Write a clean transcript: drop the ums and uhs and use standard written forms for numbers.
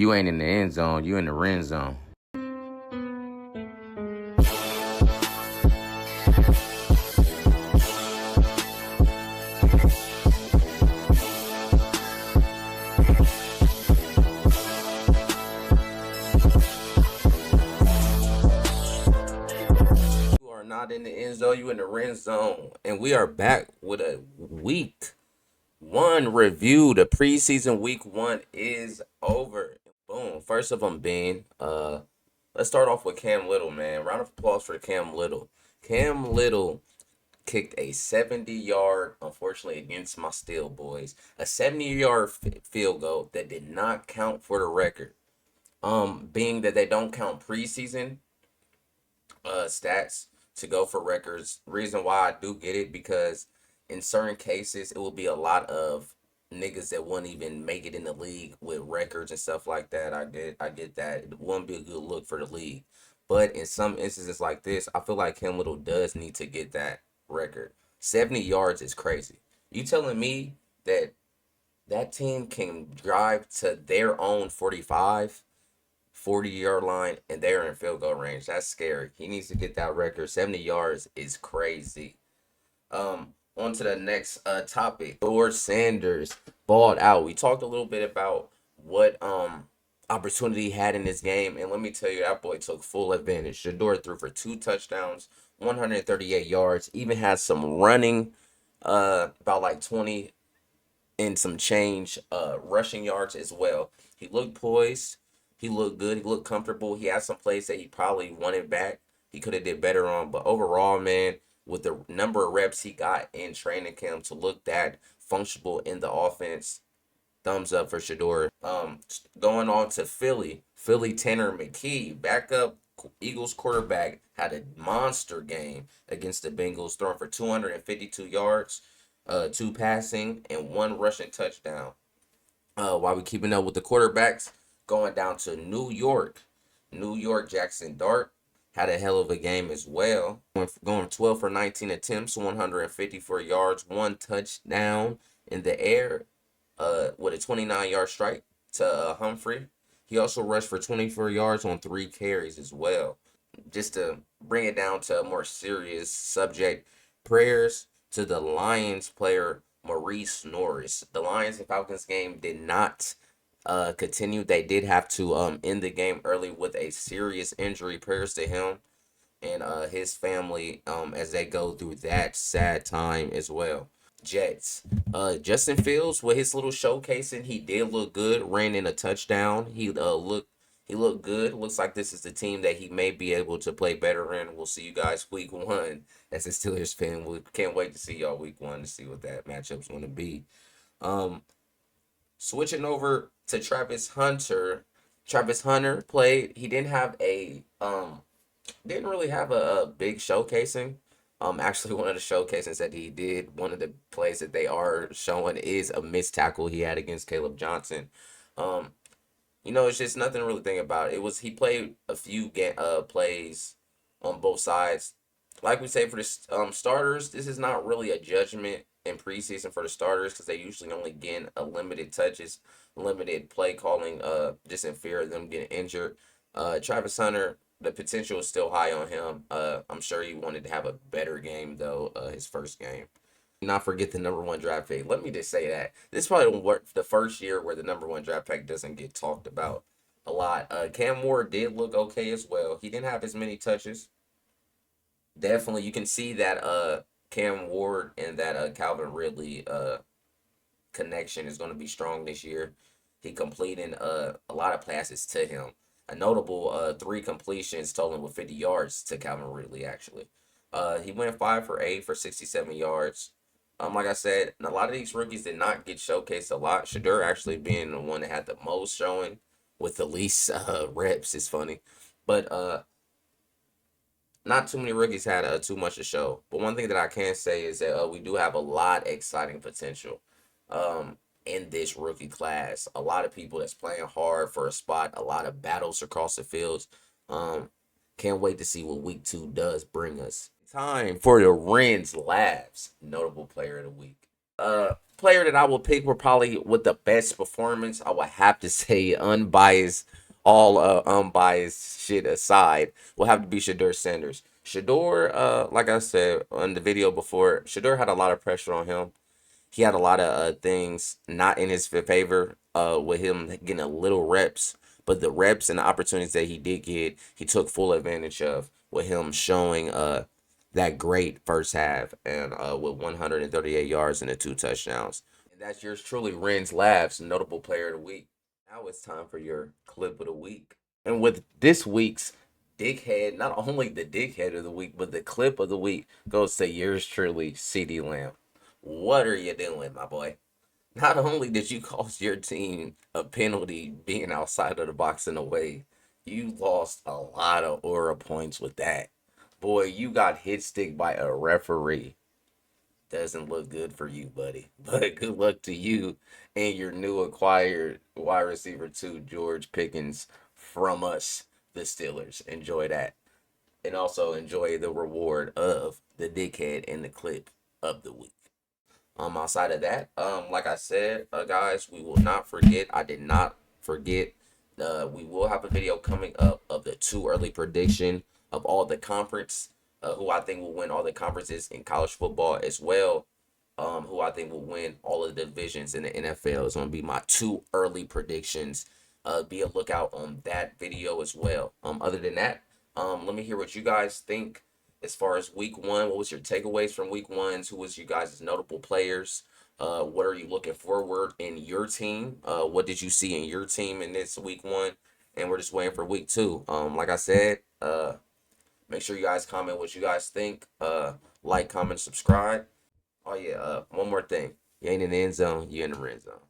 You ain't in the end zone, you in the ren zone. You are not in the end zone, you in the ren zone. And we are back with a week one review. The preseason week one is over. Boom. First of them being, let's start off with Cam Little, man. Round of applause for Cam Little. Cam Little kicked a 70-yard, unfortunately, against my Steel Boys, a 70-yard field goal that did not count for the record. Being that they don't count preseason stats to go for records. Reason why I do get it, because in certain cases it will be a lot of niggas that wouldn't even make it in the league with records and stuff like that. I get that. It wouldn't be a good look for the league. But in some instances like this, I feel like Cam Little does need to get that record. 70 yards is crazy. You telling me that that team can drive to their own 45, 40-yard line and they're in field goal range? That's scary. He needs to get that record. 70 yards is crazy. On to the next topic. George Sanders balled out. We talked a little bit about what opportunity he had in this game, and let me tell you, that boy took full advantage. Shador threw for 2 touchdowns, 138 yards, even had some running, about like 20 and some change rushing yards as well. He looked poised. He looked good. He looked comfortable. He had some plays that he probably wanted back. He could have did better on. But overall, man, with the number of reps he got in training camp to look that functional in the offense, thumbs up for Shador. Going on to Philly. Tanner McKee, backup Eagles quarterback, had a monster game against the Bengals, throwing for 252 yards, 2 passing, and 1 rushing touchdown. While we keeping up with the quarterbacks, going down to New York, Jackson Dart had a hell of a game as well. Going 12 for 19 attempts, 154 yards, 1 touchdown in the air, with a 29-yard strike to Humphrey. He also rushed for 24 yards on 3 carries as well. Just to bring it down to a more serious subject, prayers to the Lions player Maurice Norris. The Lions and Falcons game did not continue. They did have to end the game early with a serious injury. Prayers to him and his family as they go through that sad time as well. Jets. Justin Fields, with his little showcasing, he did look good. Ran in a touchdown. He looked good. Looks like this is the team that he may be able to play better in. We'll see you guys week one. As a Steelers fan, we can't wait to see y'all week one to see what that matchup's going to be. Switching over to Travis Hunter. Travis Hunter played. He didn't really have a big showcasing. Actually, one of the showcases that he did, one of the plays that they are showing is a missed tackle he had against Caleb Johnson. It's just nothing to really think about. He played a few plays on both sides. Like we say for the starters, this is not really a judgment in preseason for the starters, because they usually only get a limited touches, limited play calling, just in fear of them getting injured. Travis Hunter, the potential is still high on him. I'm sure he wanted to have a better game, though, his first game. Not forget the number 1 draft pick. Let me just say that. This is probably the first year where the number 1 draft pick doesn't get talked about a lot. Cam Ward did look okay as well. He didn't have as many touches. Definitely, you can see that Cam Ward and that Calvin Ridley connection is going to be strong this year. He completing a lot of passes to him. A notable 3 completions totaling with 50 yards to Calvin Ridley, actually. He went 5 for 8 for 67 yards. Like I said, a lot of these rookies did not get showcased a lot. Shador actually being the one that had the most showing with the least reps is funny. But not too many rookies had too much to show. But one thing that I can say is that we do have a lot of exciting potential in this rookie class. A lot of people that's playing hard for a spot. A lot of battles across the fields. Can't wait to see what week 2 does bring us. Time for the Renzlaughz notable player of the week. Player that I will pick were probably with the best performance. I would have to say unbiased, all unbiased shit aside, will have to be Shador Sanders. Shador, like I said on the video before, Shador had a lot of pressure on him. He had a lot of things not in his favor with him getting a little reps, but the reps and the opportunities that he did get, he took full advantage of with him showing that great first half and with 138 yards and the 2 touchdowns. And that's yours truly, Renzlaughz, notable player of the week. Now it's time for your clip of the week. And with this week's dickhead, not only the dickhead of the week, but the clip of the week goes to yours truly, CD Lamb. What are you doing, my boy? Not only did you cost your team a penalty being outside of the box in a way, you lost a lot of aura points with that. Boy, you got hit stick by a referee. Doesn't look good for you, buddy. But good luck to you and your new acquired wide receiver too, George Pickens from us, the Steelers. Enjoy that. And also enjoy the reward of the dickhead in the clip of the week. Outside of that, like I said, guys, we will not forget. I did not forget. We will have a video coming up of the too early prediction of all the conference, who I think will win all the conferences in college football as well. Who I think will win all of the divisions in the NFL is going to be my too early predictions. Be a lookout on that video as well. Other than that, let me hear what you guys think as far as week one. What was your takeaways from week one? Who was you guys' notable players? What are you looking forward in your team? What did you see in your team in this week one? And we're just waiting for week two. Like I said, make sure you guys comment what you guys think. Like, comment, subscribe. Oh yeah, one more thing. You ain't in the end zone, you in the red zone.